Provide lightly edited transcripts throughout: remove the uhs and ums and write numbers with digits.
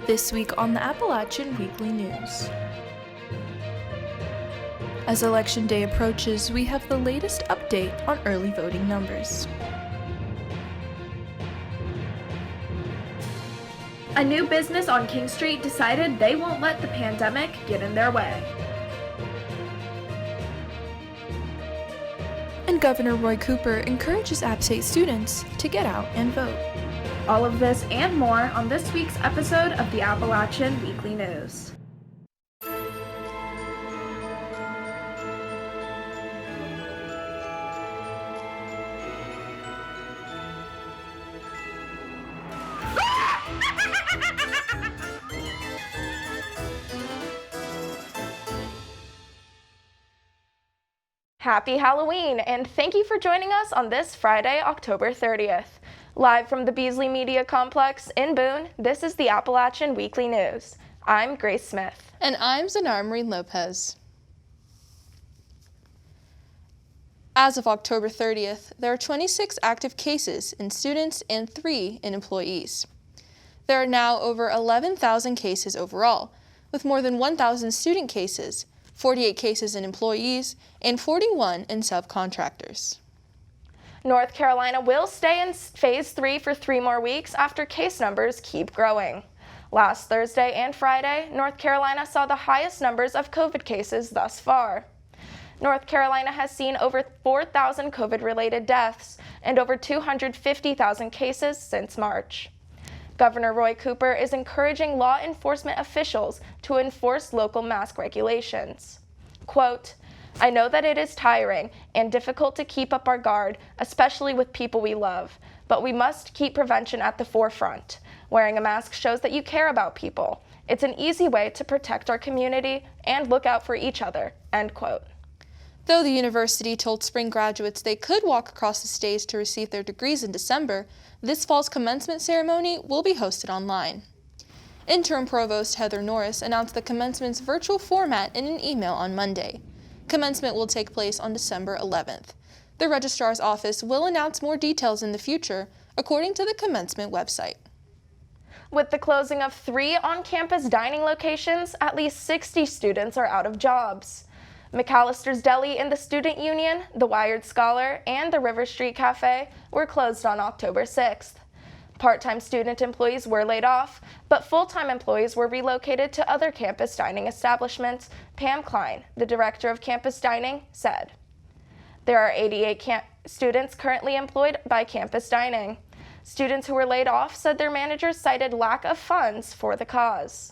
This week on the Appalachian Weekly News. As Election Day approaches, we have the latest update on early voting numbers. A new business on King Street decided they won't let the pandemic get in their way. And Governor Roy Cooper encourages App State students to get out and vote. All of this and more on this week's episode of the Appalachian Weekly News. Happy Halloween, and thank you for joining us on this Friday, October 30th. Live from the Beasley Media Complex in Boone, this is the Appalachian Weekly News. I'm Grace Smith. And I'm Zanar Marie Lopez. As of October 30th, there are 26 active cases in students and 3 in employees. There are now over 11,000 cases overall, with more than 1,000 student cases, 48 cases in employees, and 41 in subcontractors. North Carolina will stay in Phase 3 for 3 more weeks after case numbers keep growing. Last Thursday and Friday, North Carolina saw the highest numbers of COVID cases thus far. North Carolina has seen over 4,000 COVID-related deaths and over 250,000 cases since March. Governor Roy Cooper is encouraging law enforcement officials to enforce local mask regulations. Quote, "I know that it is tiring and difficult to keep up our guard, especially with people we love, but we must keep prevention at the forefront. Wearing a mask shows that you care about people. It's an easy way to protect our community and look out for each other," end quote. Though the university told spring graduates they could walk across the stage to receive their degrees in December, this fall's commencement ceremony will be hosted online. Interim Provost Heather Norris announced the commencement's virtual format in an email on Monday. Commencement will take place on December 11th. The Registrar's Office will announce more details in the future, according to the commencement website. With the closing of 3 on-campus dining locations, at least 60 students are out of jobs. McAllister's Deli in the Student Union, the Wired Scholar, and the River Street Cafe were closed on October 6th. Part-time student employees were laid off, but full-time employees were relocated to other campus dining establishments, Pam Klein, the director of campus dining, said. There are 88 students currently employed by campus dining. Students who were laid off said their managers cited lack of funds for the cause.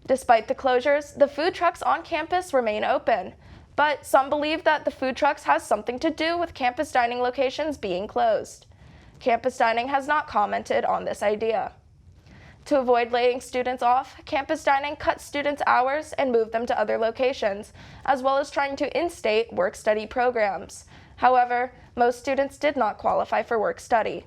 Despite the closures, the food trucks on campus remain open, but some believe that the food trucks has something to do with campus dining locations being closed. Campus dining has not commented on this idea. To avoid laying students off, campus dining cut students' hours and moved them to other locations, as well as trying to in-state work-study programs. However, most students did not qualify for work-study.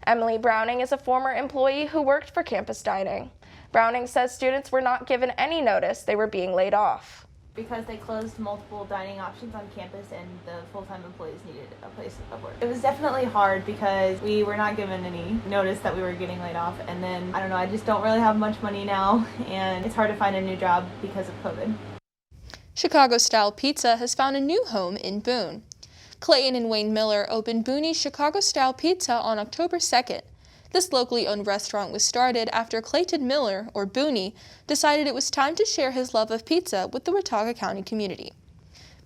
Emily Browning is a former employee who worked for campus dining. Browning says students were not given any notice they were being laid off. Because they closed multiple dining options on campus and the full-time employees needed a place of work. It was definitely hard because we were not given any notice that we were getting laid off, and then, I don't know, I just don't really have much money now, and it's hard to find a new job because of COVID. Chicago-style pizza has found a new home in Boone. Clayton and Wayne Miller opened Boonie's Chicago-style pizza on October 2nd. This locally owned restaurant was started after Clayton Miller, or Boonie, decided it was time to share his love of pizza with the Watauga County community.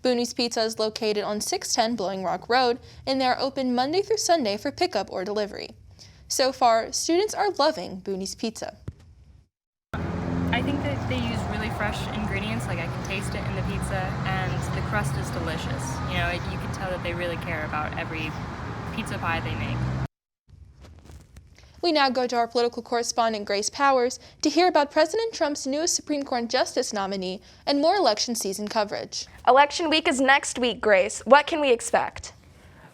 Boonie's Pizza is located on 610 Blowing Rock Road, and they are open Monday through Sunday for pickup or delivery. So far, students are loving Boonie's Pizza. I think that they use really fresh ingredients, like I can taste it in the pizza, and the crust is delicious. You know, you can tell that they really care about every pizza pie they make. We now go to our political correspondent Grace Powers to hear about President Trump's newest Supreme Court Justice nominee and more election season coverage. Election week is next week, Grace. What can we expect?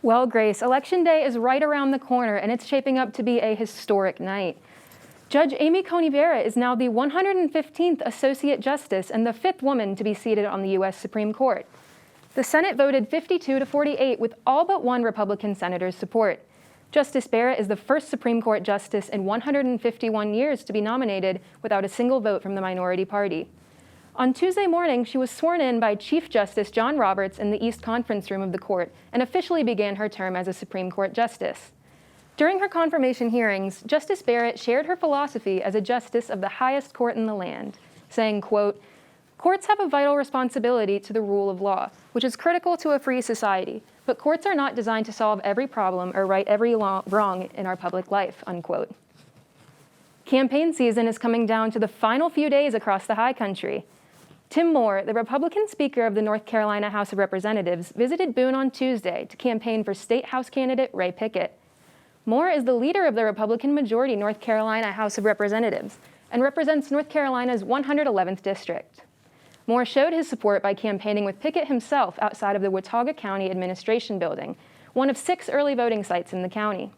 Well, Grace, Election Day is right around the corner, and it's shaping up to be a historic night. Judge Amy Coney Barrett is now the 115th Associate Justice and the 5th woman to be seated on the U.S. Supreme Court. The Senate voted 52 to 48 with all but one Republican senator's support. Justice Barrett is the first Supreme Court justice in 151 years to be nominated without a single vote from the minority party. On Tuesday morning, she was sworn in by Chief Justice John Roberts in the East Conference Room of the court and officially began her term as a Supreme Court justice. During her confirmation hearings, Justice Barrett shared her philosophy as a justice of the highest court in the land, saying, quote, "Courts have a vital responsibility to the rule of law, which is critical to a free society, but courts are not designed to solve every problem or right every wrong in our public life," unquote. Campaign season is coming down to the final few days across the high country. Tim Moore, the Republican Speaker of the North Carolina House of Representatives, visited Boone on Tuesday to campaign for State House candidate Ray Pickett. Moore is the leader of the Republican-majority North Carolina House of Representatives and represents North Carolina's 111th district. Moore showed his support by campaigning with Pickett himself outside of the Watauga County Administration Building, one of 6 early voting sites in the county.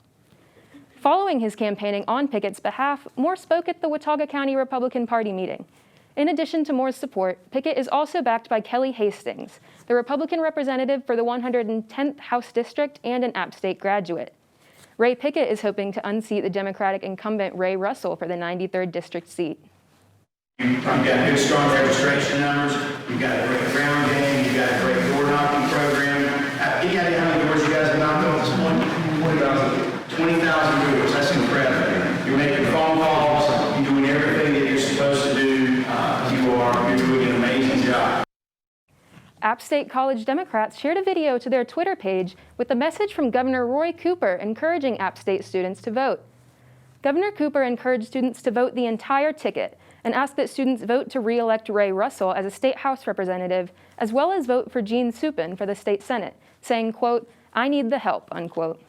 Following his campaigning on Pickett's behalf, Moore spoke at the Watauga County Republican Party meeting. In addition to Moore's support, Pickett is also backed by Kelly Hastings, the Republican representative for the 110th House District and an App State graduate. Ray Pickett is hoping to unseat the Democratic incumbent Ray Russell for the 93rd District seat. You've got good, strong registration numbers. You've got a great ground game. You've got a great door knocking program. Any idea how many doors you guys have knocked on at this point? 20,000 doors. That's incredible. You're making phone calls. You're doing everything that you're supposed to do. You're doing an amazing job. App State College Democrats shared a video to their Twitter page with a message from Governor Roy Cooper encouraging App State students to vote. Governor Cooper encouraged students to vote the entire ticket and asked that students vote to re-elect Ray Russell as a state House representative, as well as vote for Gene Supin for the state Senate, saying, quote, "I need the help," unquote.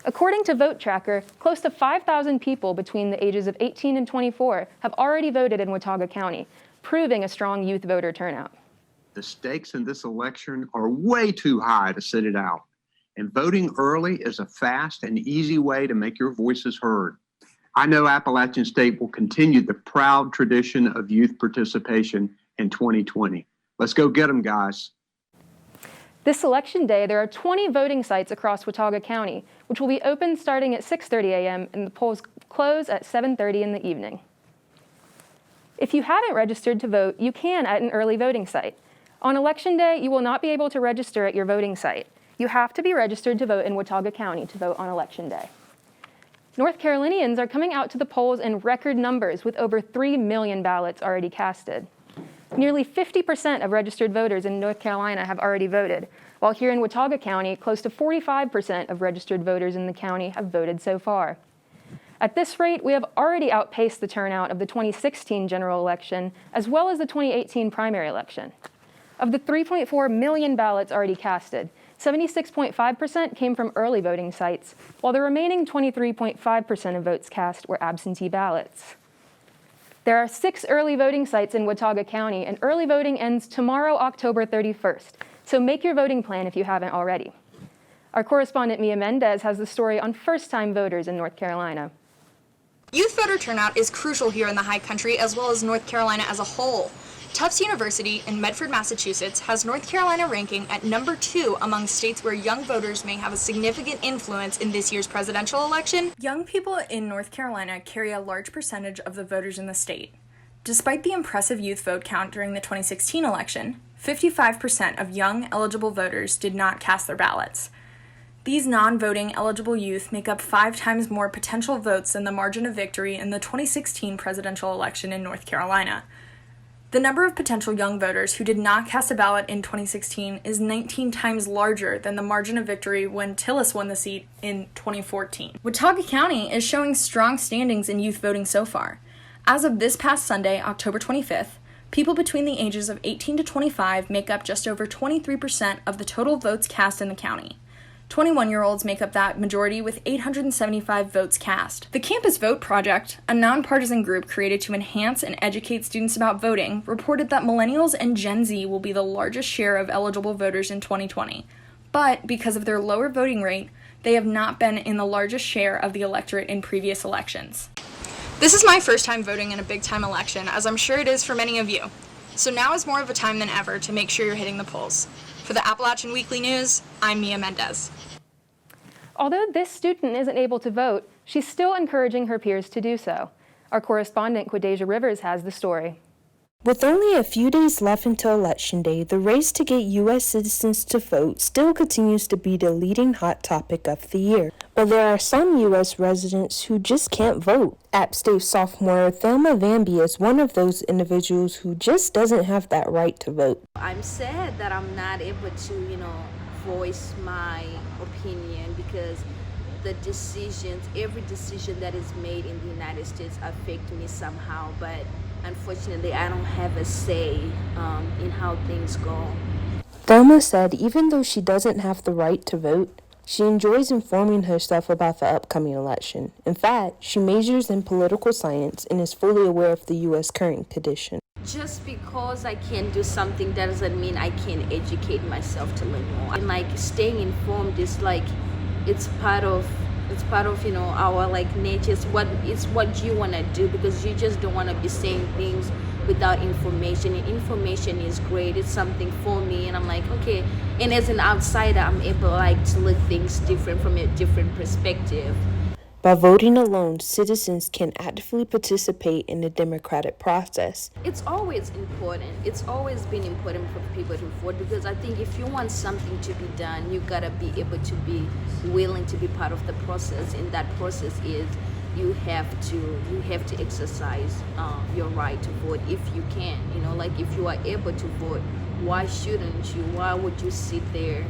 According to Vote Tracker, close to 5,000 people between the ages of 18 and 24 have already voted in Watauga County, proving a strong youth voter turnout. The stakes in this election are way too high to sit it out, and voting early is a fast and easy way to make your voices heard. I know Appalachian State will continue the proud tradition of youth participation in 2020. Let's go get them, guys. This election day, there are 20 voting sites across Watauga County, which will be open starting at 6:30 a.m. and the polls close at 7:30 in the evening. If you haven't registered to vote, you can at an early voting site. On Election Day, you will not be able to register at your voting site. You have to be registered to vote in Watauga County to vote on Election Day. North Carolinians are coming out to the polls in record numbers with over 3 million ballots already casted. Nearly 50% of registered voters in North Carolina have already voted, while here in Watauga County, close to 45% of registered voters in the county have voted so far. At this rate, we have already outpaced the turnout of the 2016 general election, as well as the 2018 primary election. Of the 3.4 million ballots already casted, 76.5% came from early voting sites, while the remaining 23.5% of votes cast were absentee ballots. There are 6 early voting sites in Watauga County, and early voting ends tomorrow, October 31st, so make your voting plan if you haven't already. Our correspondent Mia Mendez has the story on first-time voters in North Carolina. Youth voter turnout is crucial here in the High Country as well as North Carolina as a whole. Tufts University in Medford, Massachusetts has North Carolina ranking at number 2 among states where young voters may have a significant influence in this year's presidential election. Young people in North Carolina carry a large percentage of the voters in the state. Despite the impressive youth vote count during the 2016 election, 55% of young eligible voters did not cast their ballots. These non-voting eligible youth make up 5 times more potential votes than the margin of victory in the 2016 presidential election in North Carolina. The number of potential young voters who did not cast a ballot in 2016 is 19 times larger than the margin of victory when Tillis won the seat in 2014. Watauga County is showing strong standings in youth voting so far. As of this past Sunday, October 25th, people between the ages of 18 to 25 make up just over 23% of the total votes cast in the county. 21-year-olds make up that majority with 875 votes cast. The Campus Vote Project, a nonpartisan group created to enhance and educate students about voting, reported that millennials and Gen Z will be the largest share of eligible voters in 2020. But because of their lower voting rate, they have not been in the largest share of the electorate in previous elections. This is my first time voting in a big-time election, as I'm sure it is for many of you. So now is more of a time than ever to make sure you're hitting the polls. For the Appalachian Weekly News, I'm Mia Mendez. Although this student isn't able to vote, she's still encouraging her peers to do so. Our correspondent Quadeja Rivers has the story. With only a few days left until Election Day, the race to get U.S. citizens to vote still continues to be the leading hot topic of the year. But there are some U.S. residents who just can't vote. App State sophomore Thelma Vanby is one of those individuals who just doesn't have that right to vote. I'm sad that I'm not able to, voice my opinion because the decisions, every decision that is made in the United States affect me somehow, but unfortunately I don't have a say in how things go. Thelma said even though she doesn't have the right to vote, she enjoys informing herself about the upcoming election. In fact, she majors in political science and is fully aware of the U.S. current condition. Just because I can do something doesn't mean I can educate myself to learn more. And staying informed is it's part of our nature. It's what you want to do because you just don't want to be saying things without information. And information is great. It's something for me, and I'm okay. And as an outsider, I'm able to look things different from a different perspective. By voting alone, citizens can actively participate in the democratic process. It's always important. It's always been important for people to vote because I think if you want something to be done, you gotta be able to be willing to be part of the process. And that process is you have to exercise your right to vote if you can. If you are able to vote, why shouldn't you? Why would you sit there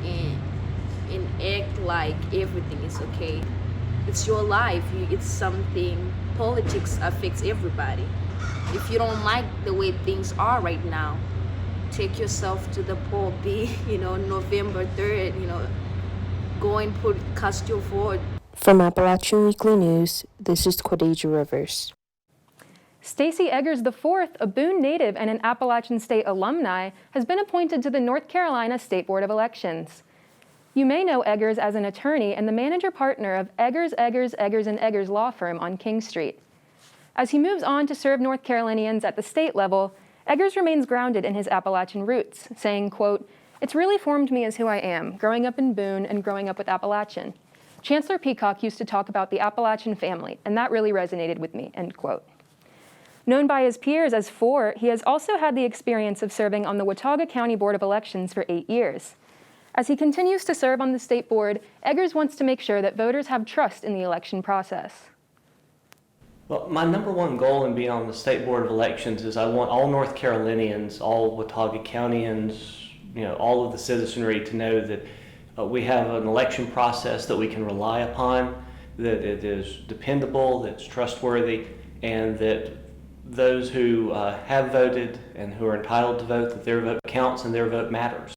and act like everything is okay? It's your life. It's something. Politics affects everybody. If you don't like the way things are right now, take yourself to the poll. November 3rd, go and cast your vote. From Appalachian Weekly News, this is Quadeja Rivers. Stacey Eggers IV, a Boone native and an Appalachian State alumni, has been appointed to the North Carolina State Board of Elections. You may know Eggers as an attorney and the manager partner of Eggers, Eggers, Eggers & Eggers law firm on King Street. As he moves on to serve North Carolinians at the state level, Eggers remains grounded in his Appalachian roots, saying, quote, "It's really formed me as who I am, growing up in Boone and growing up with Appalachian. Chancellor Peacock used to talk about the Appalachian family, and that really resonated with me," end quote. Known by his peers as Four, he has also had the experience of serving on the Watauga County Board of Elections for 8 years. As he continues to serve on the state board, Eggers wants to make sure that voters have trust in the election process. Well, my number one goal in being on the State Board of Elections is I want all North Carolinians, all Watauga Countyans, all of the citizenry to know that we have an election process that we can rely upon, that it is dependable, that's trustworthy, and that those who have voted and who are entitled to vote, that their vote counts and their vote matters.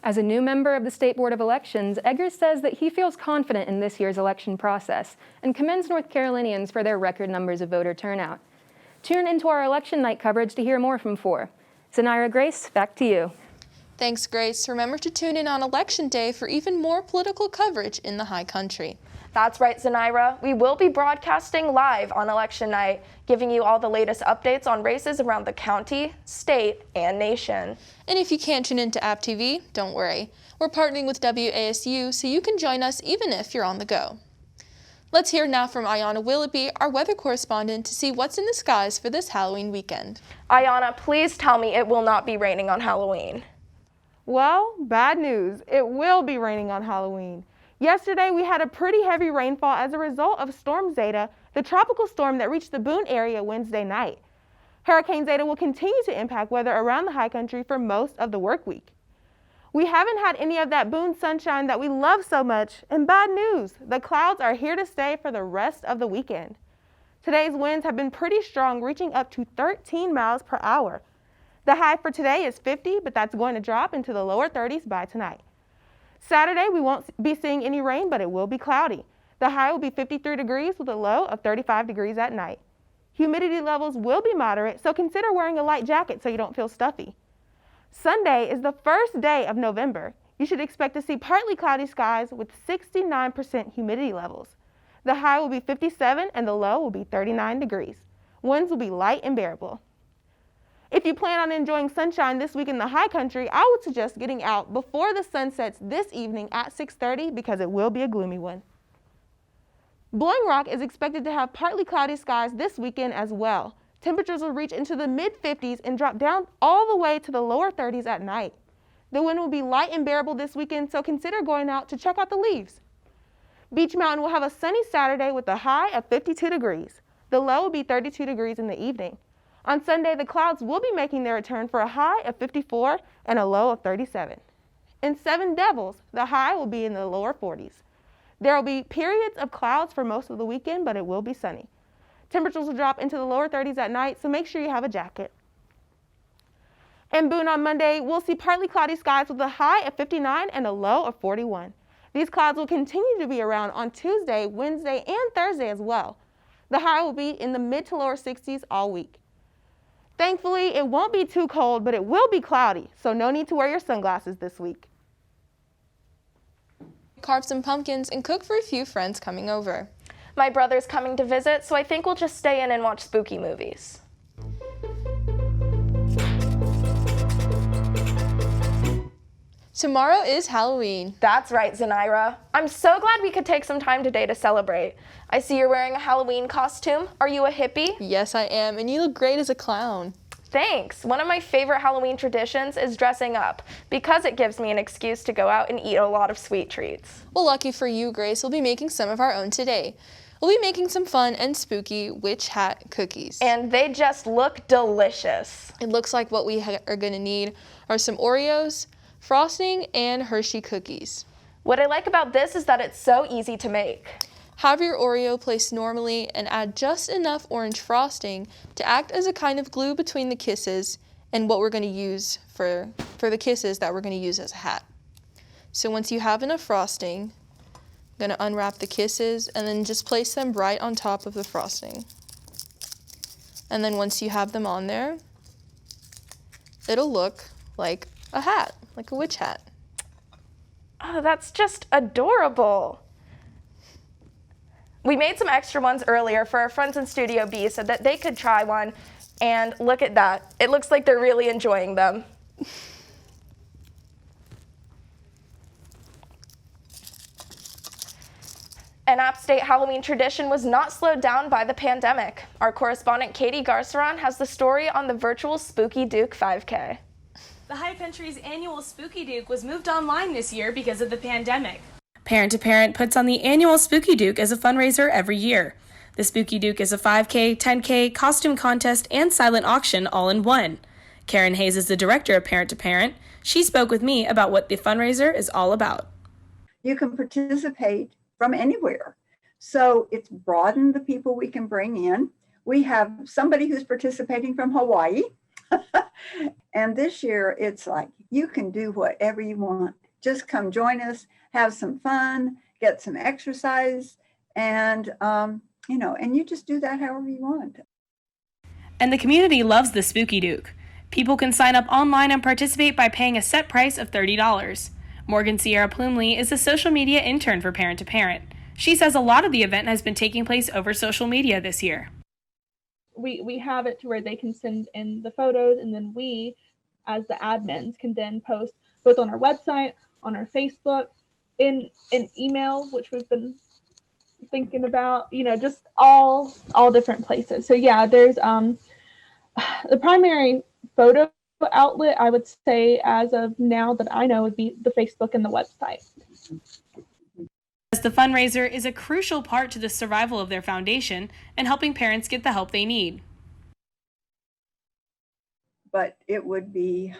As a new member of the State Board of Elections, Eggers says that he feels confident in this year's election process and commends North Carolinians for their record numbers of voter turnout. Tune into our election night coverage to hear more from Four. Zanira Grace, back to you. Thanks, Grace. Remember to tune in on Election Day for even more political coverage in the high country. That's right, Zanira. We will be broadcasting live on election night, giving you all the latest updates on races around the county, state, and nation. And if you can't tune into App TV, don't worry. We're partnering with WASU, so you can join us even if you're on the go. Let's hear now from Ayanna Willoughby, our weather correspondent, to see what's in the skies for this Halloween weekend. Ayanna, please tell me it will not be raining on Halloween. Well, bad news. It will be raining on Halloween. Yesterday, we had a pretty heavy rainfall as a result of Storm Zeta, the tropical storm that reached the Boone area Wednesday night. Hurricane Zeta will continue to impact weather around the high country for most of the work week. We haven't had any of that Boone sunshine that we love so much, and bad news, the clouds are here to stay for the rest of the weekend. Today's winds have been pretty strong, reaching up to 13 miles per hour. The high for today is 50, but that's going to drop into the lower 30s by tonight. Saturday, we won't be seeing any rain, but it will be cloudy. The high will be 53 degrees with a low of 35 degrees at night. Humidity levels will be moderate, so consider wearing a light jacket so you don't feel stuffy. Sunday is the first day of November. You should expect to see partly cloudy skies with 69% humidity levels. The high will be 57 and the low will be 39 degrees. Winds will be light and bearable. If you plan on enjoying sunshine this week in the high country, I would suggest getting out before the sun sets this evening at 6:30 because it will be a gloomy one. Blowing Rock is expected to have partly cloudy skies this weekend as well. Temperatures will reach into the mid-50s and drop down all the way to the lower 30s at night. The wind will be light and bearable this weekend, so consider going out to check out the leaves. Beach Mountain will have a sunny Saturday with a high of 52 degrees. The low will be 32 degrees in the evening. On Sunday, the clouds will be making their return for a high of 54 and a low of 37. In Seven Devils, the high will be in the lower 40s. There will be periods of clouds for most of the weekend, but it will be sunny. Temperatures will drop into the lower 30s at night, so make sure you have a jacket. In Boone on Monday, we'll see partly cloudy skies with a high of 59 and a low of 41. These clouds will continue to be around on Tuesday, Wednesday, and Thursday as well. The high will be in the mid to lower 60s all week. Thankfully, it won't be too cold, but it will be cloudy, so no need to wear your sunglasses this week. Carve some pumpkins and cook for a few friends coming over. My brother's coming to visit, so I think we'll just stay in and watch spooky movies. Tomorrow is Halloween. That's right, Zenaira. I'm so glad we could take some time today to celebrate. I see you're wearing a Halloween costume. Are you a hippie? Yes, I am, and you look great as a clown. Thanks. One of my favorite Halloween traditions is dressing up because it gives me an excuse to go out and eat a lot of sweet treats. Well, lucky for you, Grace, we'll be making some of our own today. We'll be making some fun and spooky witch hat cookies. And they just look delicious. It looks like what we are going to need are some Oreos, frosting, and Hershey cookies. What I like about this is that it's so easy to make. Have your Oreo placed normally and add just enough orange frosting to act as a kind of glue between the kisses and what we're going to use for the kisses that we're going to use as a hat. So once you have enough frosting, I'm going to unwrap the kisses and then just place them right on top of the frosting. And then once you have them on there, it'll look like a hat, like a witch hat. Oh, that's just adorable. We made some extra ones earlier for our friends in Studio B so that they could try one, and look at that. It looks like they're really enjoying them. An App State Halloween tradition was not slowed down by the pandemic. Our correspondent Katie Garceron has the story on the virtual Spooky Duke 5K. The High Country's annual Spooky Duke was moved online this year because of the pandemic. Parent to Parent puts on the annual Spooky Duke as a fundraiser every year. The Spooky Duke is a 5K, 10K, costume contest, and silent auction all in one. Karen Hayes is the director of Parent to Parent. She spoke with me about what the fundraiser is all about. You can participate from anywhere. So it's broadened the people we can bring in. We have somebody who's participating from Hawaii. And this year it's like, you can do whatever you want. Just come join us, have some fun, get some exercise, and, and you just do that however you want. And the community loves the Spooky Duke. People can sign up online and participate by paying a set price of $30. Morgan Sierra Plumley is a social media intern for Parent to Parent. She says a lot of the event has been taking place over social media this year. We have it to where they can send in the photos, and then we, as the admins, can then post both on our website, on our Facebook, in an email, which we've been thinking about, just all different places. So yeah, there's the primary photo outlet, I would say, as of now that I know, would be the Facebook and the website. As the fundraiser is a crucial part to the survival of their foundation and helping parents get the help they need. But it'd be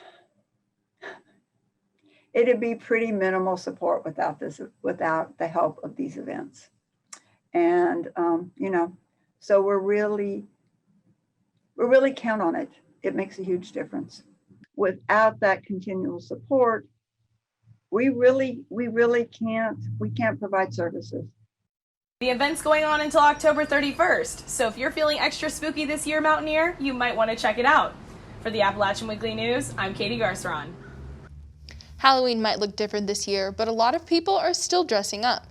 pretty minimal support without the help of these events. And, so we're really count on it. It makes a huge difference. Without that continual support, we can't provide services. The event's going on until October 31st, so if you're feeling extra spooky this year, Mountaineer, you might want to check it out. For the Appalachian Weekly News, I'm Katie Garceron. Halloween might look different this year, but a lot of people are still dressing up.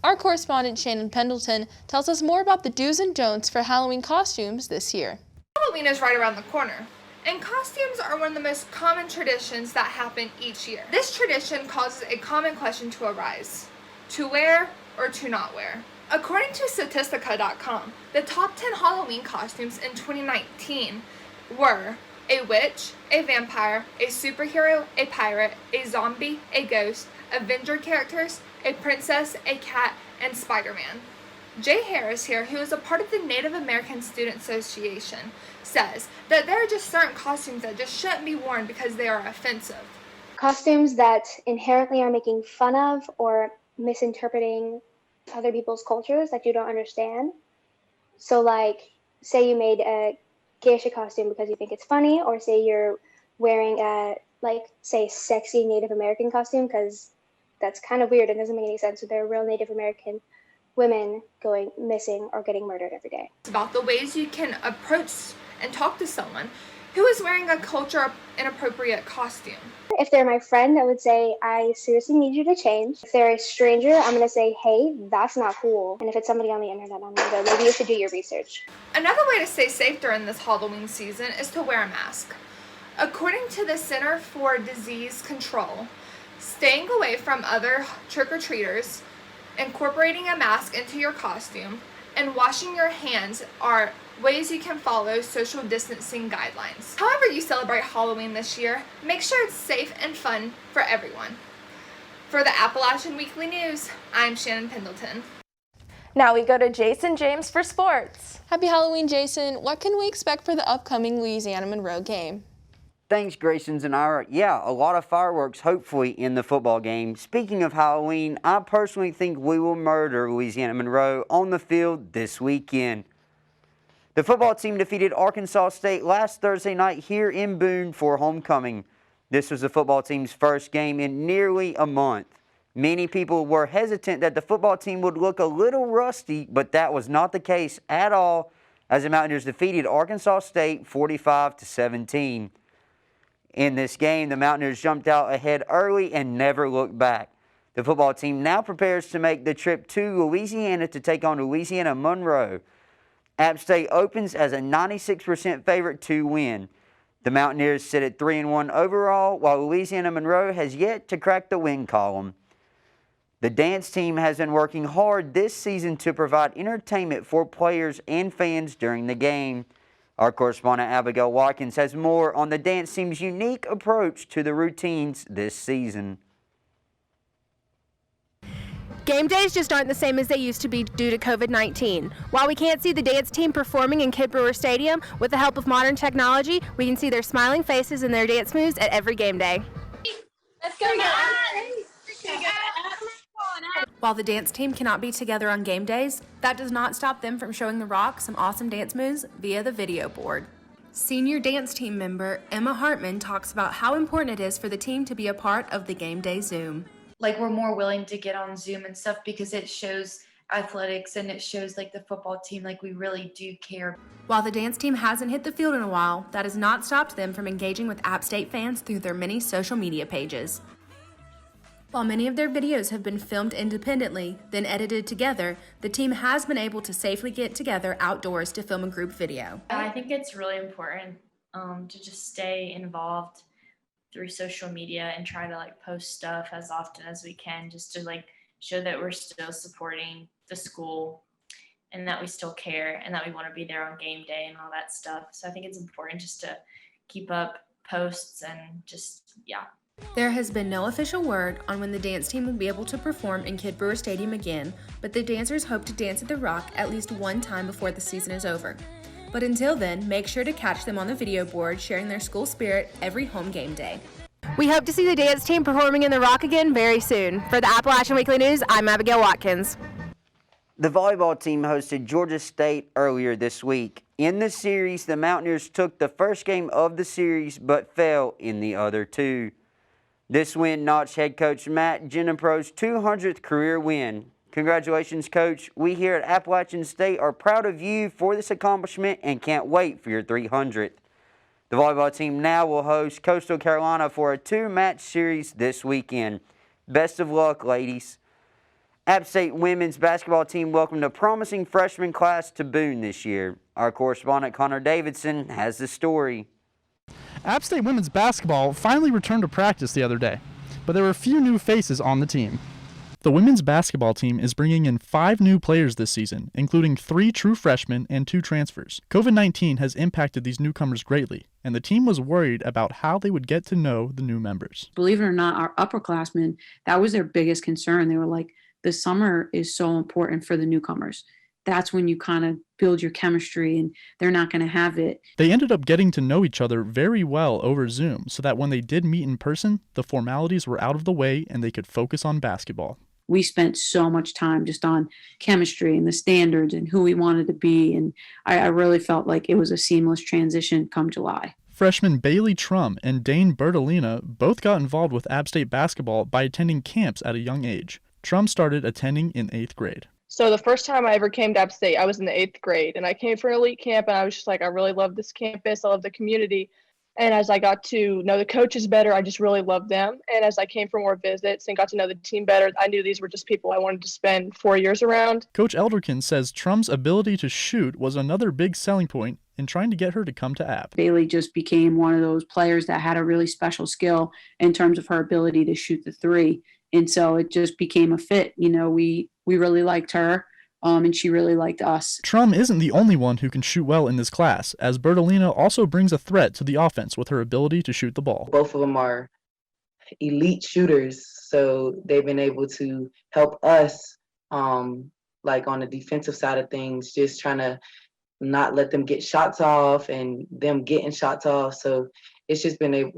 Our correspondent Shannon Pendleton tells us more about the do's and don'ts for Halloween costumes this year. Halloween is right around the corner. And costumes are one of the most common traditions that happen each year. This tradition causes a common question to arise: to wear or to not wear? According to Statistica.com, the top 10 Halloween costumes in 2019 were a witch, a vampire, a superhero, a pirate, a zombie, a ghost, Avenger characters, a princess, a cat, and Spider-Man. Jay Harris here, who is a part of the Native American Student Association, says that there are just certain costumes that just shouldn't be worn because they are offensive. Costumes that inherently are making fun of or misinterpreting other people's cultures that you don't understand. So like, say you made a geisha costume because you think it's funny, or say you're wearing a, like, say, sexy Native American costume because that's kind of weird and doesn't make any sense. So there are real Native American women going missing or getting murdered every day. It's about the ways you can approach and talk to someone who is wearing a culture inappropriate costume. If they're my friend, I would say, I seriously need you to change. If they're a stranger, I'm going to say, hey, that's not cool. And if it's somebody on the internet, I'm going to go, maybe you should do your research. Another way to stay safe during this Halloween season is to wear a mask. According to the Center for Disease Control, staying away from other trick-or-treaters, incorporating a mask into your costume, and washing your hands are ways you can follow social distancing guidelines. However you celebrate Halloween this year, make sure it's safe and fun for everyone. For the Appalachian Weekly News, I'm Shannon Pendleton. Now we go to Jason James for sports. Happy Halloween, Jason. What can we expect for the upcoming Louisiana Monroe game? Thanks, Grayson Zanira. Yeah, a lot of fireworks, hopefully, in the football game. Speaking of Halloween, I personally think we will murder Louisiana Monroe on the field this weekend. The football team defeated Arkansas State last Thursday night here in Boone for homecoming. This was the football team's first game in nearly a month. Many people were hesitant that the football team would look a little rusty, but that was not the case at all, as the Mountaineers defeated Arkansas State 45-17. In this game, the Mountaineers jumped out ahead early and never looked back. The football team now prepares to make the trip to Louisiana to take on Louisiana Monroe. App State opens as a 96% favorite to win. The Mountaineers sit at 3-1 overall, while Louisiana Monroe has yet to crack the win column. The dance team has been working hard this season to provide entertainment for players and fans during the game. Our correspondent Abigail Watkins has more on the dance team's unique approach to the routines this season. Game days just aren't the same as they used to be due to COVID-19. While we can't see the dance team performing in Kidd Brewer Stadium, with the help of modern technology, we can see their smiling faces and their dance moves at every game day. Let's go, guys! While the dance team cannot be together on game days, that does not stop them from showing The Rock some awesome dance moves via the video board. Senior dance team member Emma Hartman talks about how important it is for the team to be a part of the game day Zoom. Like, we're more willing to get on Zoom and stuff because it shows athletics and it shows like the football team, like we really do care. While the dance team hasn't hit the field in a while, that has not stopped them from engaging with App State fans through their many social media pages. While many of their videos have been filmed independently, then edited together, the team has been able to safely get together outdoors to film a group video. I think it's really important to just stay involved through social media and try to like post stuff as often as we can, just to like show that we're still supporting the school and that we still care and that we want to be there on game day and all that stuff. So I think it's important just to keep up posts and just, yeah. There has been no official word on when the dance team will be able to perform in Kidd Brewer Stadium again, but the dancers hope to dance at The Rock at least one time before the season is over. But until then, make sure to catch them on the video board sharing their school spirit every home game day. We hope to see the dance team performing in The Rock again very soon. For the Appalachian Weekly News, I'm Abigail Watkins. The volleyball team hosted Georgia State earlier this week. In the series, the Mountaineers took the first game of the series but fell in the other two. This win notched head coach Matt Genipro's 200th career win. Congratulations, Coach. We here at Appalachian State are proud of you for this accomplishment and can't wait for your 300th. The volleyball team now will host Coastal Carolina for a 2-match series this weekend. Best of luck, ladies. App State women's basketball team welcomed a promising freshman class to Boone this year. Our correspondent Connor Davidson has the story. App State women's basketball finally returned to practice the other day, but there were a few new faces on the team. The women's basketball team is bringing in 5 new players this season, including 3 true freshmen and 2 transfers. COVID-19 has impacted these newcomers greatly, and the team was worried about how they would get to know the new members. Believe it or not, our upperclassmen, that was their biggest concern. They were like, the summer is so important for the newcomers. That's when you kind of build your chemistry, and they're not going to have it. They ended up getting to know each other very well over Zoom, so that when they did meet in person, the formalities were out of the way and they could focus on basketball. We spent so much time just on chemistry and the standards and who we wanted to be, and I really felt like it was a seamless transition come July. Freshmen Bailey Trum and Dane Bertolina both got involved with App State basketball by attending camps at a young age. Trum started attending in 8th grade. So the first time I ever came to App State, I was in the 8th grade, and I came for an elite camp, and I was just like, I really love this campus. I love the community. And as I got to know the coaches better, I just really loved them. And as I came for more visits and got to know the team better, I knew these were just people I wanted to spend 4 years around. Coach Elderkin says Trum's ability to shoot was another big selling point in trying to get her to come to App. Bailey just became one of those players that had a really special skill in terms of her ability to shoot the 3. And so it just became a fit. You know, we really liked her, and she really liked us. Trum isn't the only one who can shoot well in this class, as Bertolina also brings a threat to the offense with her ability to shoot the ball. Both of them are elite shooters, so they've been able to help us, like on the defensive side of things, just trying to not let them get shots off and them getting shots off. So it's just been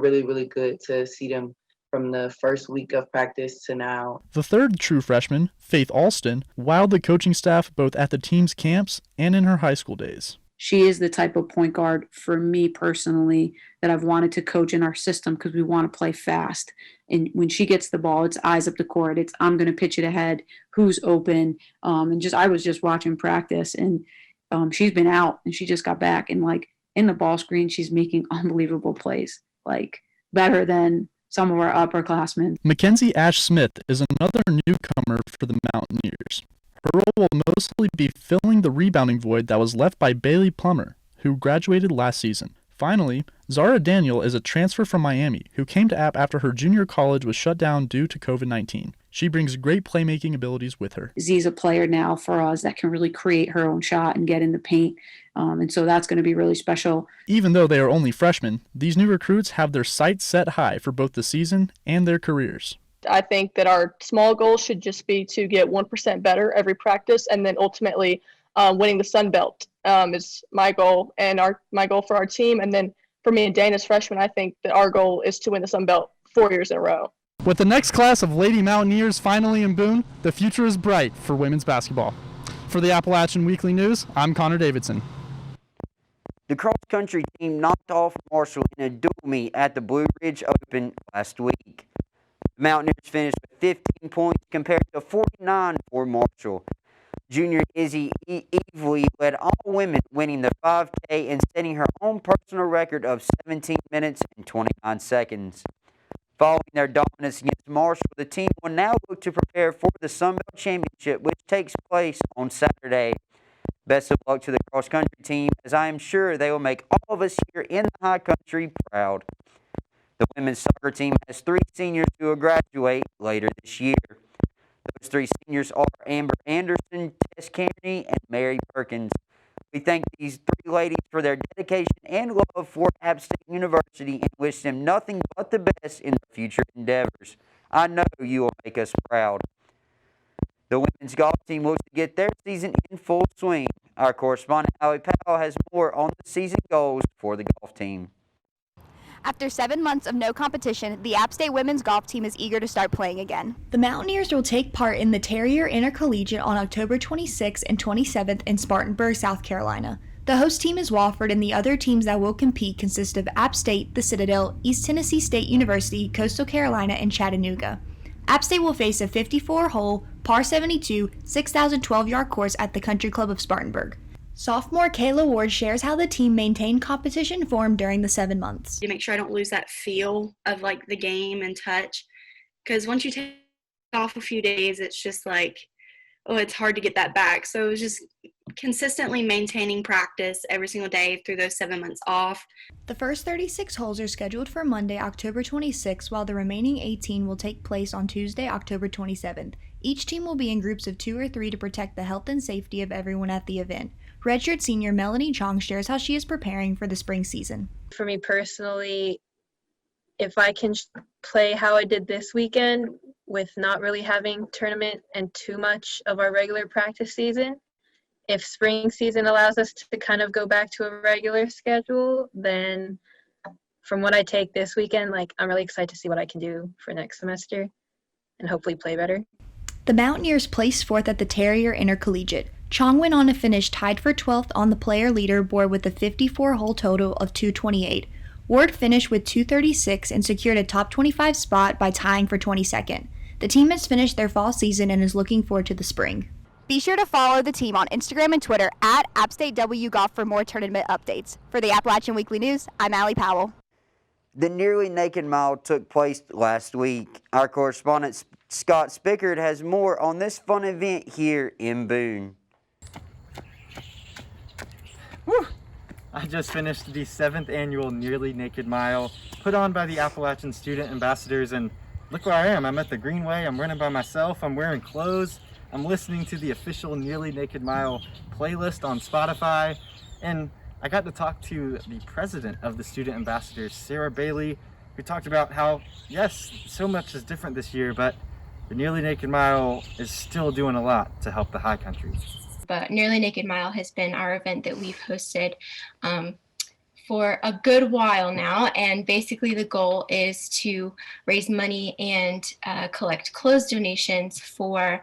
really, really good to see them from the first week of practice to now. The third true freshman, Faith Alston, wowed the coaching staff both at the team's camps and in her high school days. She is the type of point guard for me personally that I've wanted to coach in our system because we want to play fast. And when she gets the ball, it's eyes up the court. It's I'm going to pitch it ahead, who's open. I was just watching practice, and she's been out and she just got back, and like in the ball screen, she's making unbelievable plays, like better than some of our upperclassmen. Mackenzie Ash Smith is another newcomer for the Mountaineers. Her role will mostly be filling the rebounding void that was left by Bailey Plummer, who graduated last season. Finally, Zara Daniel is a transfer from Miami who came to App after her junior college was shut down due to COVID-19. She brings great playmaking abilities with her. Z's a player now for us that can really create her own shot and get in the paint, and so that's going to be really special. Even though they are only freshmen, these new recruits have their sights set high for both the season and their careers. I think that our small goal should just be to get 1% better every practice, and then ultimately winning the Sun Belt is my goal and my goal for our team. And then for me and Dane as freshmen, I think that our goal is to win the Sun Belt 4 years in a row. With the next class of Lady Mountaineers finally in Boone, the future is bright for women's basketball. For the Appalachian Weekly News, I'm Connor Davidson. The cross-country team knocked off Marshall in a dual meet at the Blue Ridge Open last week. The Mountaineers finished with 15 points compared to 49 for Marshall. Junior Izzy Evely led all women, winning the 5K and setting her own personal record of 17 minutes and 29 seconds. Following their dominance against Marshall, the team will now look to prepare for the Sun Belt Championship, which takes place on Saturday. Best of luck to the cross-country team, as I am sure they will make all of us here in the high country proud. The women's soccer team has 3 seniors who will graduate later this year. Those 3 seniors are Amber Anderson, Tess Kearney, and Mary Perkins. We thank these 3 ladies for their dedication and love for App State University and wish them nothing but the best in their future endeavors. I know you will make us proud. The women's golf team looks to get their season in full swing. Our correspondent, Allie Powell, has more on the season goals for the golf team. After 7 months of no competition, the App State women's golf team is eager to start playing again. The Mountaineers will take part in the Terrier Intercollegiate on October 26th and 27th in Spartanburg, South Carolina. The host team is Wofford, and the other teams that will compete consist of App State, the Citadel, East Tennessee State University, Coastal Carolina, and Chattanooga. App State will face a 54-hole, par 72, 6,012-yard course at the Country Club of Spartanburg. Sophomore Kayla Ward shares how the team maintained competition form during the 7 months. To make sure I don't lose that feel of like the game and touch, because once you take off a few days, it's just like, oh, it's hard to get that back. So it was just consistently maintaining practice every single day through those 7 months off. The first 36 holes are scheduled for Monday, October 26, while the remaining 18 will take place on Tuesday, October 27th. Each team will be in groups of 2 or 3 to protect the health and safety of everyone at the event. Redshirt senior Melanie Chong shares how she is preparing for the spring season. For me personally, if I can play how I did this weekend with not really having tournament and too much of our regular practice season, if spring season allows us to kind of go back to a regular schedule, then from what I take this weekend, I'm really excited to see what I can do for next semester and hopefully play better. The Mountaineers placed 4th at the Terrier Intercollegiate. Chong went on to finish tied for 12th on the player leaderboard with a 54-hole total of 228. Ward finished with 236 and secured a top 25 spot by tying for 22nd. The team has finished their fall season and is looking forward to the spring. Be sure to follow the team on Instagram and Twitter at AppStateWGolf for more tournament updates. For the Appalachian Weekly News, I'm Allie Powell. The Nearly Naked Mile took place last week. Our correspondent Scott Spickard has more on this fun event here in Boone. Woo! I just finished the 7th annual Nearly Naked Mile put on by the Appalachian Student Ambassadors, and look where I am. I'm at the Greenway. I'm running by myself. I'm wearing clothes. I'm listening to the official Nearly Naked Mile playlist on Spotify, and I got to talk to the president of the Student Ambassadors, Sarah Bailey, who talked about how, yes, so much is different this year, but the Nearly Naked Mile is still doing a lot to help the high country. But Nearly Naked Mile has been our event that we've hosted for a good while now, and basically the goal is to raise money and collect clothes donations for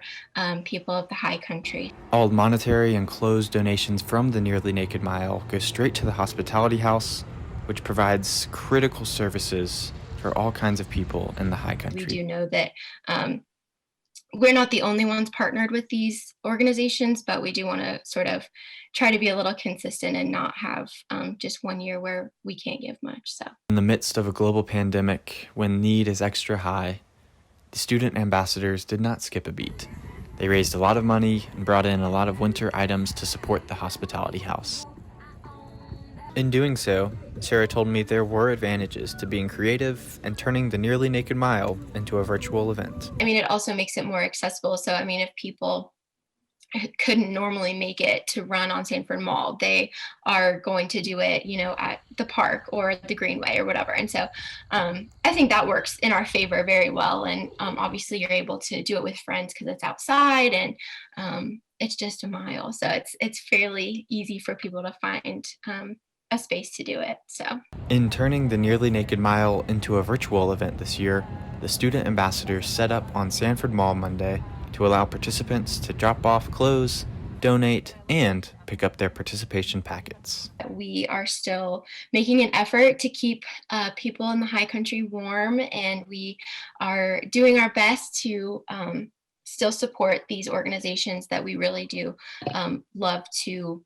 people of the high country. All monetary and clothes donations from the Nearly Naked Mile go straight to the Hospitality House, which provides critical services for all kinds of people in the high country. We do know that we're not the only ones partnered with these organizations, but we do want to sort of try to be a little consistent and not have just one year where we can't give much. So, in the midst of a global pandemic, when need is extra high, the Student Ambassadors did not skip a beat. They raised a lot of money and brought in a lot of winter items to support the Hospitality House. In doing so, Sarah told me there were advantages to being creative and turning the Nearly Naked Mile into a virtual event. I mean, it also makes it more accessible. So, I mean, if people couldn't normally make it to run on Sanford Mall, they are going to do it, at the park or the Greenway or whatever. And so I think that works in our favor very well. And obviously you're able to do it with friends because it's outside and it's just a mile. So it's fairly easy for people to find a space to do it. So, in turning the Nearly Naked Mile into a virtual event this year, the Student Ambassadors set up on Sanford Mall Monday to allow participants to drop off clothes, donate, and pick up their participation packets. We are still making an effort to keep people in the high country warm, and we are doing our best to still support these organizations that we really do love to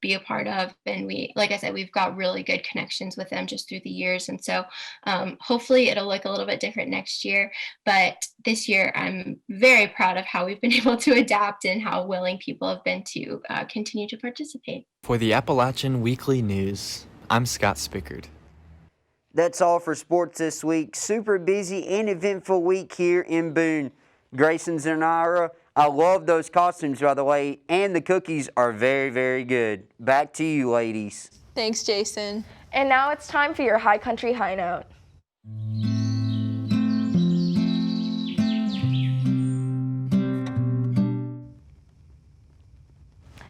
be a part of. And we, like I said, we've got really good connections with them just through the years. And so hopefully it'll look a little bit different next year. But this year, I'm very proud of how we've been able to adapt and how willing people have been to continue to participate. For the Appalachian Weekly News, I'm Scott Spickard. That's all for sports this week. Super busy and eventful week here in Boone. Grayson Zanara, I love those costumes, by the way, and the cookies are very, very good. Back to you, ladies. Thanks, Jason. And now it's time for your High Country High Note.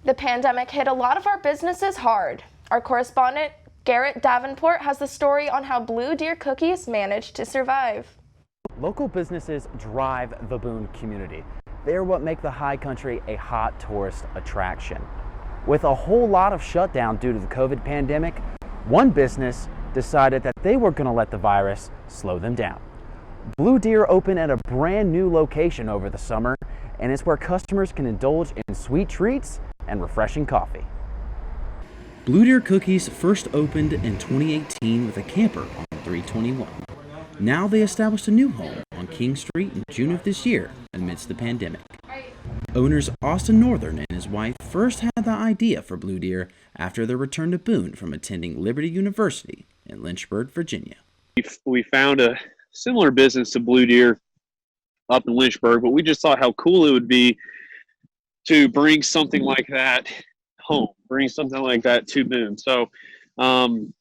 The pandemic hit a lot of our businesses hard. Our correspondent, Garrett Davenport, has the story on how Blue Deer Cookies managed to survive. Local businesses drive the Boone community. They're what make the high country a hot tourist attraction. With a whole lot of shutdown due to the COVID pandemic, one business decided that they were going to let the virus slow them down. Blue Deer opened at a brand new location over the summer, and it's where customers can indulge in sweet treats and refreshing coffee. Blue Deer Cookies first opened in 2018 with a camper on 321. Now they established a new home on King Street in June of this year amidst the pandemic. Owners Austin Northern and his wife first had the idea for Blue Deer after their return to Boone from attending Liberty University in Lynchburg, Virginia. We found a similar business to Blue Deer up in Lynchburg, but we just thought how cool it would be to bring something like that home, bring something like that to Boone. So, and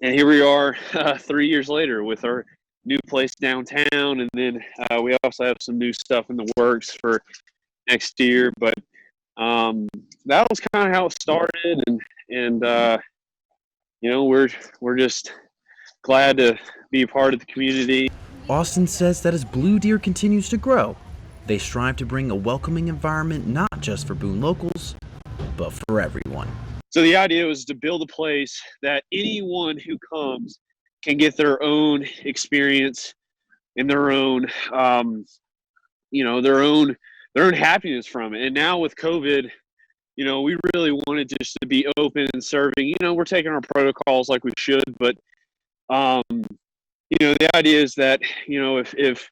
here we are 3 years later with our new place downtown, and then we also have some new stuff in the works for next year. But that was kind of how it started, and you know, we're just glad to be a part of the community. Austin says that as Blue Deer continues to grow, they strive to bring a welcoming environment not just for Boone locals, but for everyone. So the idea was to build a place that anyone who comes can get their own experience and their own, you know, their own happiness from it. And now with COVID, you know, we really wanted just to be open and serving. You know, we're taking our protocols like we should, but you know, the idea is that, you know, if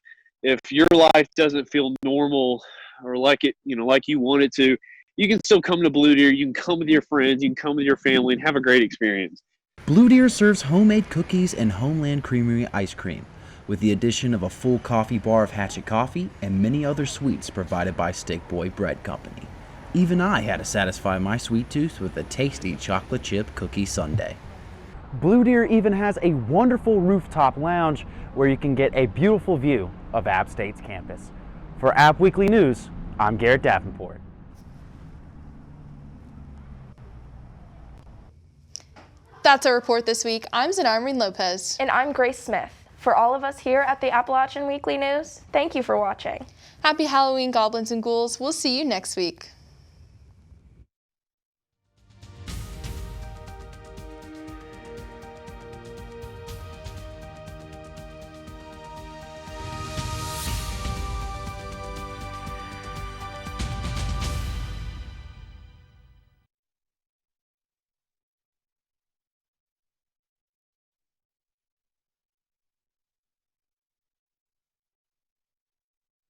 your life doesn't feel normal or like it, you know, like you want it to, you can still come to Blue Deer. You can come with your friends, you can come with your family and have a great experience. Blue Deer serves homemade cookies and Homeland Creamery ice cream, with the addition of a full coffee bar of Hatchet Coffee and many other sweets provided by Stick Boy Bread Company. Even I had to satisfy my sweet tooth with a tasty chocolate chip cookie sundae. Blue Deer even has a wonderful rooftop lounge where you can get a beautiful view of App State's campus. For App Weekly News, I'm Garrett Davenport. That's our report this week. I'm Zanarmeen Lopez. And I'm Grace Smith. For all of us here at the Appalachian Weekly News, thank you for watching. Happy Halloween, goblins and ghouls. We'll see you next week.